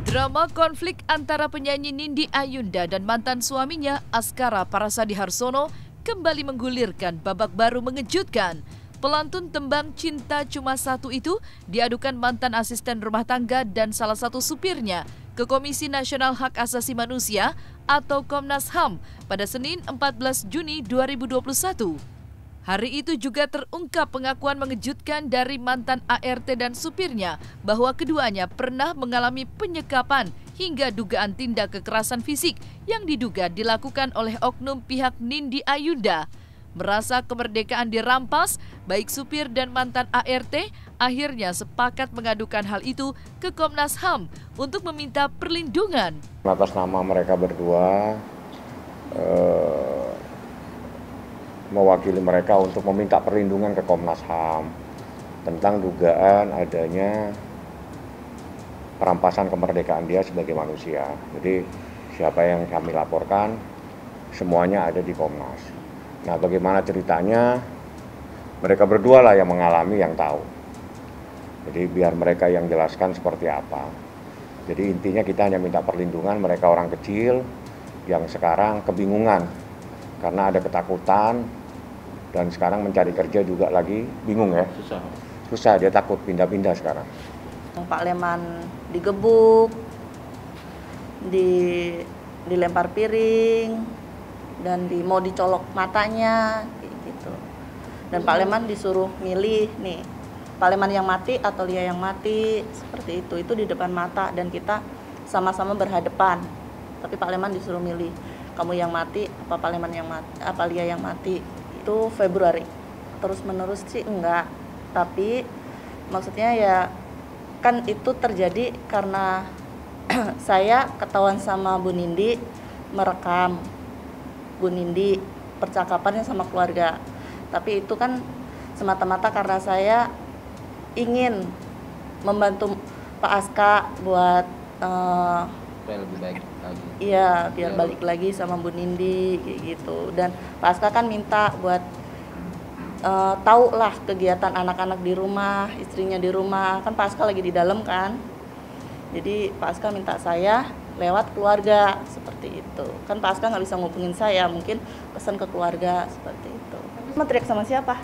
Drama konflik antara penyanyi Nindi Ayunda dan mantan suaminya Askara Parasadi Harsono kembali menggulirkan babak baru mengejutkan. Pelantun tembang Cinta Cuma Satu itu diadukan mantan asisten rumah tangga dan salah satu supirnya ke Komisi Nasional Hak Asasi Manusia atau Komnas HAM pada Senin 14 Juni 2021. Hari itu juga terungkap pengakuan mengejutkan dari mantan ART dan supirnya bahwa keduanya pernah mengalami penyekapan hingga dugaan tindak kekerasan fisik yang diduga dilakukan oleh oknum pihak Nindi Ayunda. Merasa kemerdekaan dirampas, baik supir dan mantan ART akhirnya sepakat mengadukan hal itu ke Komnas HAM untuk meminta perlindungan. Atas nama mereka berdua, mewakili mereka untuk meminta perlindungan ke Komnas HAM tentang dugaan adanya perampasan kemerdekaan dia sebagai manusia. Jadi siapa yang kami laporkan semuanya ada di Komnas. Nah, bagaimana ceritanya mereka berdua lah yang mengalami, yang tahu. Jadi biar mereka yang jelaskan seperti apa. Jadi intinya kita hanya minta perlindungan, mereka orang kecil yang sekarang kebingungan karena ada ketakutan dan sekarang mencari kerja juga lagi bingung ya. Susah, dia takut pindah-pindah sekarang. Pak Leman digebuk, dilempar piring, dan mau dicolok matanya gitu. Dan Pak Leman disuruh milih nih, Pak Leman yang mati atau Lia yang mati, seperti itu. Itu di depan mata dan kita sama-sama berhadapan. Tapi Pak Leman disuruh milih, kamu yang mati apa Pak Leman yang mati, apa Lia yang mati. Itu Februari. Terus menerus sih enggak. Tapi maksudnya ya kan itu terjadi karena saya ketahuan sama Bu Nindi merekam Bu Nindi percakapannya sama keluarga. Tapi itu kan semata-mata karena saya ingin membantu Pak Aska buat lebih baik lagi. Iya, biar balik lagi sama Bu Nindi gitu. Dan Pak Aska kan minta buat tahu lah kegiatan anak-anak di rumah, istrinya di rumah. Kan Pak Aska lagi di dalam kan. Jadi Pak Aska minta saya lewat keluarga seperti itu. Kan Pak Aska nggak bisa ngubungin saya, mungkin pesan ke keluarga seperti itu. Mau teriak sama siapa?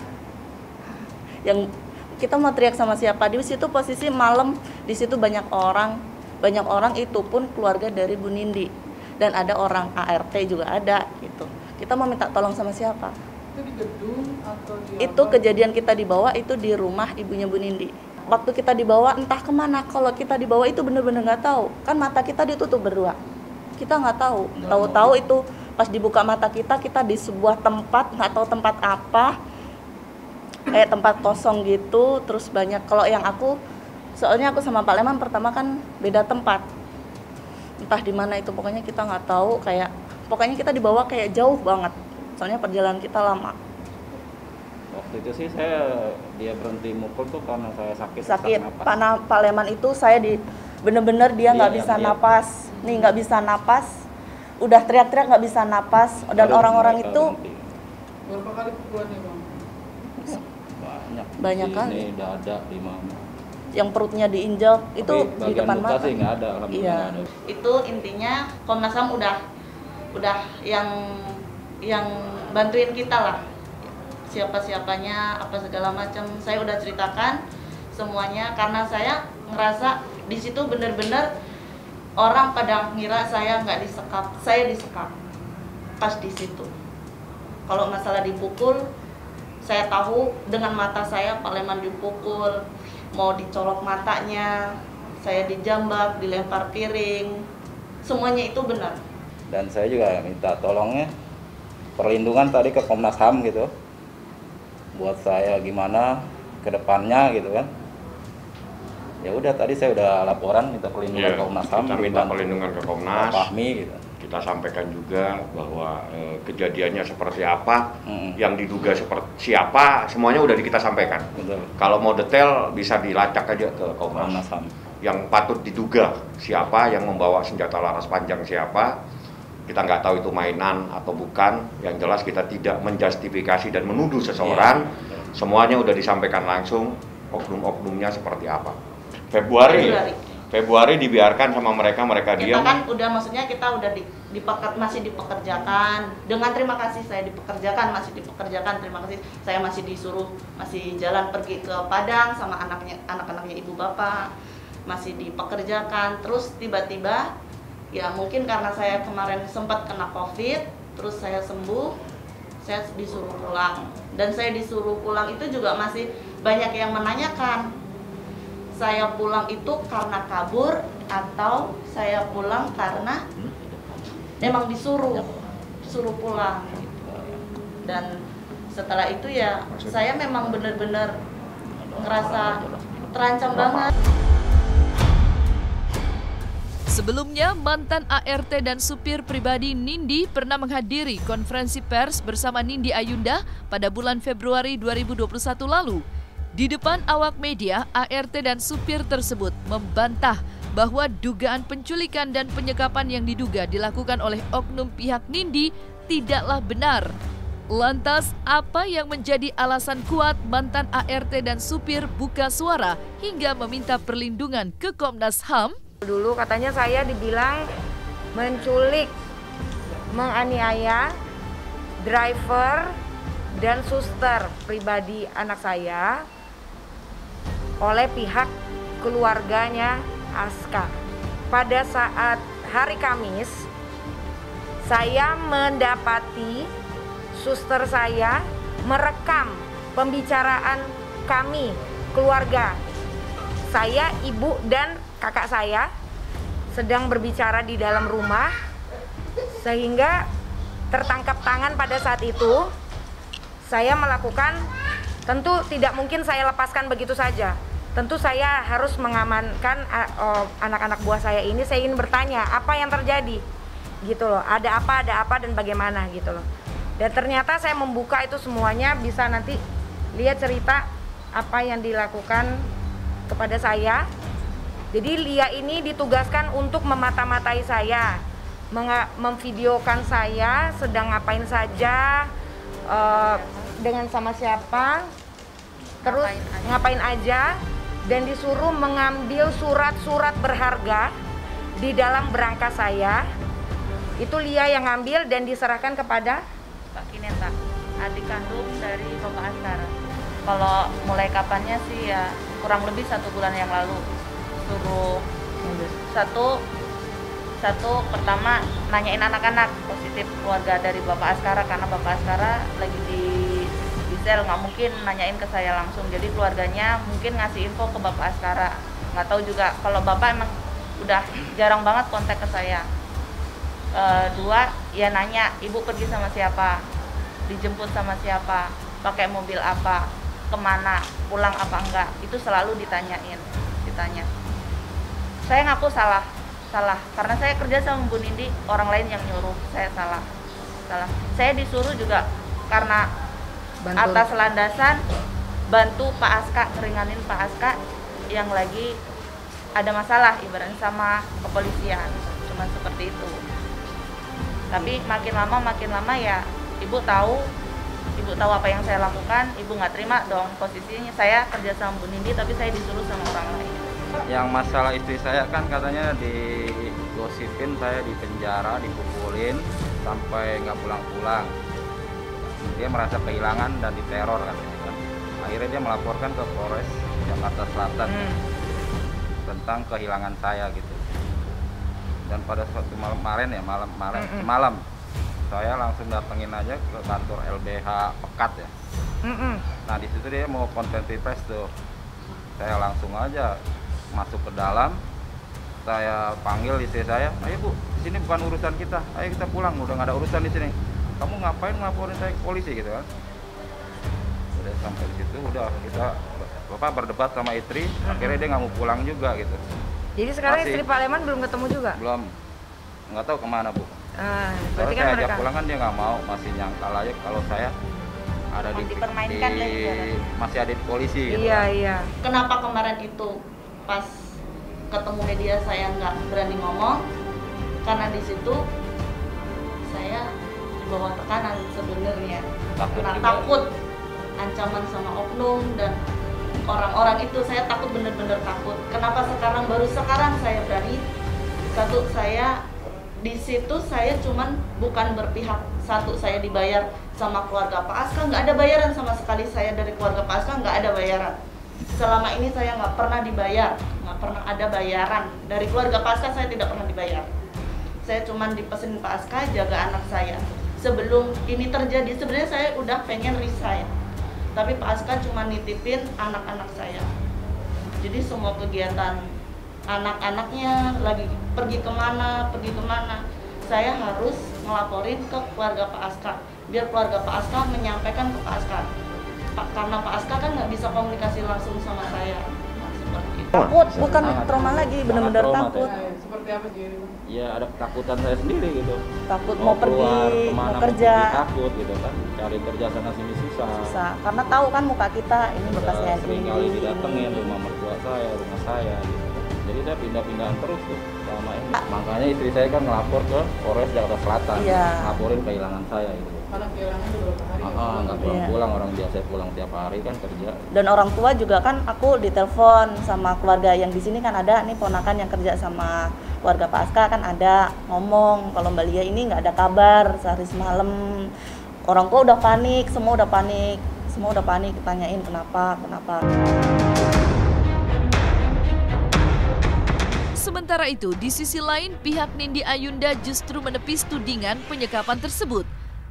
Yang kita mau teriak sama siapa? Di situ posisi malam, di situ banyak orang itu pun keluarga dari Bu Nindi dan ada orang ART juga ada gitu. Kita mau minta tolong sama siapa? Itu di gedung atau di itu apa? Kejadian kita dibawa itu di rumah ibunya Bu Nindi. Waktu kita dibawa entah kemana, kalau kita dibawa itu bener-bener nggak tahu. Kan mata kita ditutup berdua, kita nggak tahu. Tahu-tahu itu pas dibuka mata kita di sebuah tempat, nggak tahu tempat apa, kayak tempat kosong gitu. Terus banyak, kalau yang aku, soalnya aku sama Pak Leman pertama kan beda tempat, entah di mana itu, pokoknya kita nggak tahu. Kayak pokoknya kita dibawa kayak jauh banget, soalnya perjalanan kita lama. Waktu itu sih dia berhenti mukul tuh karena saya sakit Pak Leman itu saya bener-bener dia nggak bisa napas, nih nggak bisa napas, udah teriak-teriak nggak bisa napas. Dan orang-orang itu berapa kali pukulannya Bang? Banyak kali. Ini dada di mana? Yang perutnya diinjak itu di depan mata. Sih nggak ada, iya. Itu intinya Komnas HAM udah yang bantuin kita lah. Siapa-siapanya, apa segala macam, saya udah ceritakan semuanya karena saya ngerasa di situ bener-bener orang pada ngira saya nggak disekap, saya disekap pas di situ. Kalau masalah dipukul, saya tahu dengan mata saya Pak Leman dipukul, mau dicolok matanya, saya dijambak, dilempar piring, semuanya itu benar. Dan saya juga minta tolongnya perlindungan tadi ke Komnas HAM gitu. Buat saya gimana ke depannya gitu kan. Ya udah, tadi saya udah laporan minta perlindungan ke Komnas HAM, kita minta perlindungan ke Komnas. Fahmi gitu. Kita sampaikan juga bahwa kejadiannya seperti apa, yang diduga seperti siapa, semuanya udah kita sampaikan. Betul. Kalau mau detail bisa dilacak aja ke Komnas HAM. Yang patut diduga siapa yang membawa senjata laras panjang siapa, Kita nggak tahu itu mainan atau bukan, yang jelas kita tidak menjustifikasi dan menuduh seseorang. Semuanya udah disampaikan langsung, oknum-oknumnya seperti apa. Februari dibiarkan sama mereka Kita diam. kan udah, maksudnya kita udah masih dipekerjakan. Dengan terima kasih saya dipekerjakan, masih dipekerjakan. Terima kasih saya masih disuruh, masih jalan pergi ke Padang sama anak-anaknya ibu bapak, masih dipekerjakan. Terus tiba-tiba, ya mungkin karena saya kemarin sempat kena COVID, terus saya sembuh, saya disuruh pulang. Dan saya disuruh pulang itu juga masih banyak yang menanyakan, saya pulang itu karena kabur atau saya pulang karena memang disuruh pulang gitu. Dan setelah itu ya saya memang benar-benar ngerasa terancam banget. Sebelumnya, mantan ART dan supir pribadi Nindi pernah menghadiri konferensi pers bersama Nindi Ayunda pada bulan Februari 2021 lalu. Di depan awak media, ART dan supir tersebut membantah bahwa dugaan penculikan dan penyekapan yang diduga dilakukan oleh oknum pihak Nindi tidaklah benar. Lantas, apa yang menjadi alasan kuat mantan ART dan supir buka suara hingga meminta perlindungan ke Komnas HAM? Dulu katanya saya dibilang menculik, menganiaya driver dan suster pribadi anak saya oleh pihak keluarganya Aska. Pada saat hari Kamis, saya mendapati suster saya merekam pembicaraan kami, keluarga. Saya, ibu, dan kakak saya sedang berbicara di dalam rumah, sehingga tertangkap tangan pada saat itu. Saya melakukan, tentu tidak mungkin saya lepaskan begitu saja. Tentu saya harus mengamankan anak-anak buah saya ini. Saya ingin bertanya apa yang terjadi gitu loh, ada apa dan bagaimana gitu loh. Dan ternyata saya membuka itu semuanya, bisa nanti lihat cerita apa yang dilakukan kepada saya. Jadi Lia ini ditugaskan untuk memata-matai saya, memvideokan saya sedang ngapain saja, dengan sama siapa, terus ngapain aja, dan disuruh mengambil surat-surat berharga di dalam berangkas saya. Itu Lia yang ngambil dan diserahkan kepada Pak Kineta, adik kandung dari Bapak Askara. Kalau mulai kapannya sih ya kurang lebih 1 bulan yang lalu. Suruh satu pertama nanyain anak-anak positif keluarga dari Bapak Askara, karena Bapak Askara lagi di sel, nggak mungkin nanyain ke saya langsung, jadi keluarganya mungkin ngasih info ke Bapak Askara. Nggak tahu juga, kalau Bapak emang udah jarang banget kontak ke saya. 2, ya nanya ibu pergi sama siapa, dijemput sama siapa, pakai mobil apa, kemana, pulang apa enggak, itu selalu ditanya. Saya ngaku salah karena saya kerja sama Bu Nindi, orang lain yang nyuruh, saya salah. Saya disuruh juga karena atas landasan bantu Pak Aska, ngeringanin Pak Aska yang lagi ada masalah ibaratnya sama kepolisian, cuma seperti itu. Tapi makin lama ya ibu tahu apa yang saya lakukan, ibu nggak terima dong. Posisinya saya kerja sama Bu Nindi tapi saya disuruh sama orang lain. Yang masalah istri saya kan katanya digosipin saya di penjara, dipukulin sampai nggak pulang-pulang. Dia merasa kehilangan dan diteror kan. Akhirnya dia melaporkan ke Polres Jakarta Selatan tentang kehilangan saya gitu. Dan pada suatu malam kemarin ya, malam saya langsung datengin aja ke kantor LBH Pekat ya. Nah di situ dia mau konferensi pers tuh. Saya langsung aja masuk ke dalam, saya panggil istri saya, ayo Bu, sini bukan urusan kita, ayo kita pulang, udah nggak ada urusan di sini. Kamu ngapain ngelaporin saya ke polisi gitu kan? Udah sampai di situ, udah kita Bapak berdebat sama istri, akhirnya dia nggak mau pulang juga gitu. Jadi sekarang istri Pak Leman belum ketemu juga? Belum, nggak tahu kemana Bu. Berarti kan saya mereka ajak pulang kan dia nggak mau, masih nyangkal aja kalau saya ada dipermainkan masih ada di polisi gitu. Iya. Kenapa kemarin itu pas ketemu media saya nggak berani ngomong? Karena di situ saya di bawah tekanan sebenarnya. Takut Karena juga. takut ancaman sama oknum dan orang-orang itu, saya takut, bener-bener takut. Kenapa baru sekarang saya berani? Satu, saya di situ saya cuman bukan berpihak. Satu, saya dibayar sama keluarga Pak Aska, nggak ada bayaran sama sekali. Saya dari keluarga Pak Aska nggak ada bayaran. Selama ini saya nggak pernah dibayar, nggak pernah ada bayaran. Dari keluarga Pak Aska saya tidak pernah dibayar. Saya cuman dipesenin Pak Aska jaga anak saya. Sebelum ini terjadi, sebenarnya saya udah pengen resign. Tapi Pak Aska cuma nitipin anak-anak saya. Jadi semua kegiatan anak-anaknya lagi pergi kemana, saya harus ngelaporin ke keluarga Pak Aska. Biar keluarga Pak Aska menyampaikan ke Pak Aska. Karena Pak Aska kan nggak bisa komunikasi langsung sama saya. Nah, seperti itu. Takut, bukan trauma lagi, benar-benar trauma, takut. Seperti apa jadi? Ya ada ketakutan saya sendiri gitu. Takut mau keluar pergi, kemana, mau kerja. pergi, takut gitu kan. Cari kerja sana sini susah. Susah, karena tahu kan muka kita ini bekasnya Sering kali didatengin rumah mertua saya, rumah saya gitu. Jadi saya pindah-pindahan terus tuh selama ini. Makanya istri saya kan ngelapor ke Polres Jakarta Selatan, Iya. ngelaporin kehilangan saya gitu. Karena kehilangan beberapa hari. Nggak Iya. pulang, orang biasa pulang tiap hari kan kerja. Dan orang tua juga kan, aku ditelepon sama keluarga yang di sini kan ada nih ponakan yang kerja sama keluarga Pak Aska kan ada ngomong kalau Mbak Lia ini nggak ada kabar sehari semalam. Orang tua udah panik, semua udah panik, tanyain kenapa. Sementara itu, di sisi lain pihak Nindi Ayunda justru menepis tudingan penyekapan tersebut.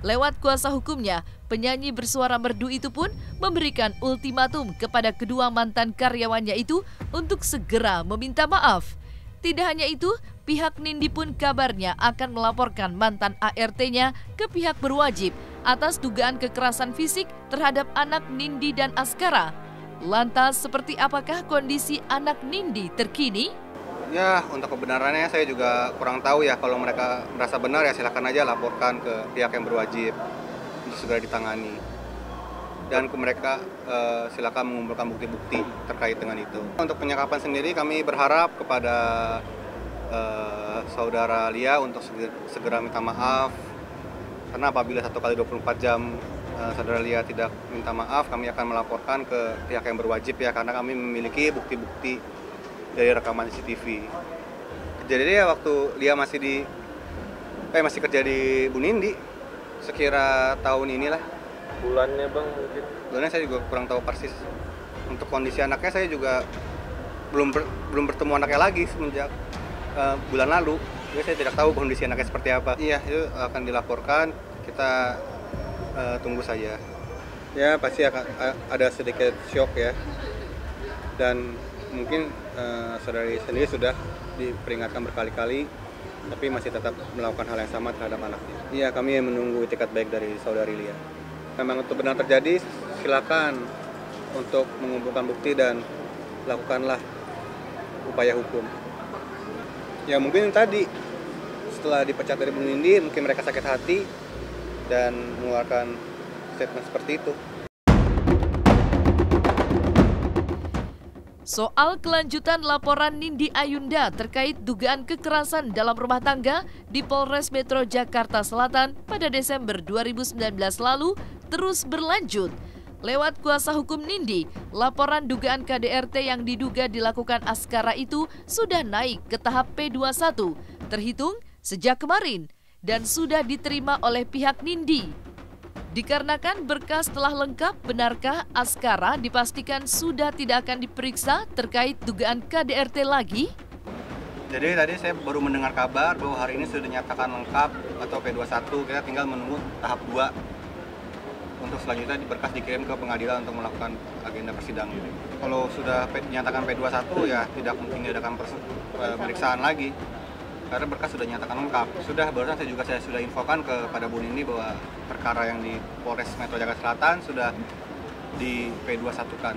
Lewat kuasa hukumnya, penyanyi bersuara merdu itu pun memberikan ultimatum kepada kedua mantan karyawannya itu untuk segera meminta maaf. Tidak hanya itu, pihak Nindi pun kabarnya akan melaporkan mantan ART-nya ke pihak berwajib atas dugaan kekerasan fisik terhadap anak Nindi dan Askara. Lantas, seperti apakah kondisi anak Nindi terkini? Ya, untuk kebenarannya saya juga kurang tahu ya. Kalau mereka merasa benar ya silakan aja laporkan ke pihak yang berwajib untuk segera ditangani. Dan ke mereka silakan mengumpulkan bukti-bukti terkait dengan itu. Untuk penyekapan sendiri kami berharap kepada saudara Lia untuk segera minta maaf. Karena apabila 1 kali 24 jam saudara Lia tidak minta maaf, kami akan melaporkan ke pihak yang berwajib ya, karena kami memiliki bukti-bukti dari rekaman CCTV. Kejadiannya ya waktu Lia masih kerja di Bu Nindi, sekira tahun inilah. Bulannya bang mungkin? Bulannya saya juga kurang tahu persis. Untuk kondisi anaknya saya juga belum bertemu anaknya lagi semenjak bulan lalu. Jadi saya tidak tahu kondisi anaknya seperti apa. Iya, itu akan dilaporkan. Kita tunggu saja. Ya pasti akan ada sedikit shock ya. Dan mungkin saudari sendiri sudah diperingatkan berkali-kali, tapi masih tetap melakukan hal yang sama terhadap anaknya. Iya, kami menunggu itikat baik dari saudari Lia. Memang itu benar terjadi, silakan untuk mengumpulkan bukti dan lakukanlah upaya hukum. Ya mungkin tadi setelah dipecat dari Bu Nindi, mungkin mereka sakit hati dan mengeluarkan statement seperti itu. Soal kelanjutan laporan Nindi Ayunda terkait dugaan kekerasan dalam rumah tangga di Polres Metro Jakarta Selatan pada Desember 2019 lalu terus berlanjut. Lewat kuasa hukum Nindi, laporan dugaan KDRT yang diduga dilakukan Askara itu sudah naik ke tahap P21, terhitung sejak kemarin, dan sudah diterima oleh pihak Nindi. Dikarenakan berkas telah lengkap, benarkah Askara dipastikan sudah tidak akan diperiksa terkait dugaan KDRT lagi? Jadi tadi saya baru mendengar kabar bahwa hari ini sudah dinyatakan lengkap atau P21, kita tinggal menunggu tahap 2. Untuk selanjutnya berkas dikirim ke pengadilan untuk melakukan agenda persidangan. Kalau sudah dinyatakan P21 ya tidak mungkin diadakan pemeriksaan lagi. Karena berkas sudah nyatakan lengkap. Barusan saya sudah infokan kepada Bu Nindi bahwa perkara yang di Polres Metro Jakarta Selatan sudah di P21-kan.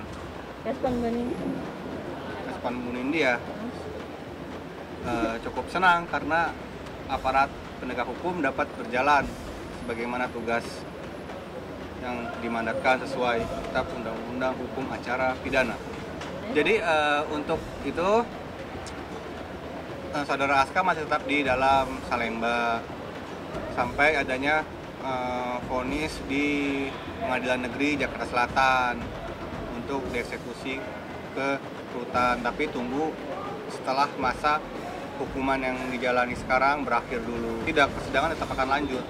Respon Bu Nindi? Respon Bu Nindi ya cukup senang karena aparat penegak hukum dapat berjalan sebagaimana tugas yang dimandatkan sesuai kitab Undang-Undang Hukum Acara Pidana. Jadi untuk itu saudara Aska masih tetap di dalam Salemba sampai adanya vonis di Pengadilan Negeri Jakarta Selatan untuk dieksekusi ke rutan, tapi tunggu setelah masa hukuman yang dijalani sekarang berakhir dulu. Tidak, persidangan tetap akan lanjut.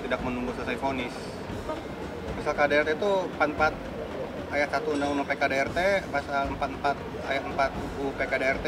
Tidak menunggu selesai vonis. Pasal KDRT itu 44 ayat 1 Undang-Undang PKDRT, pasal 44 ayat 4 UU PKDRT.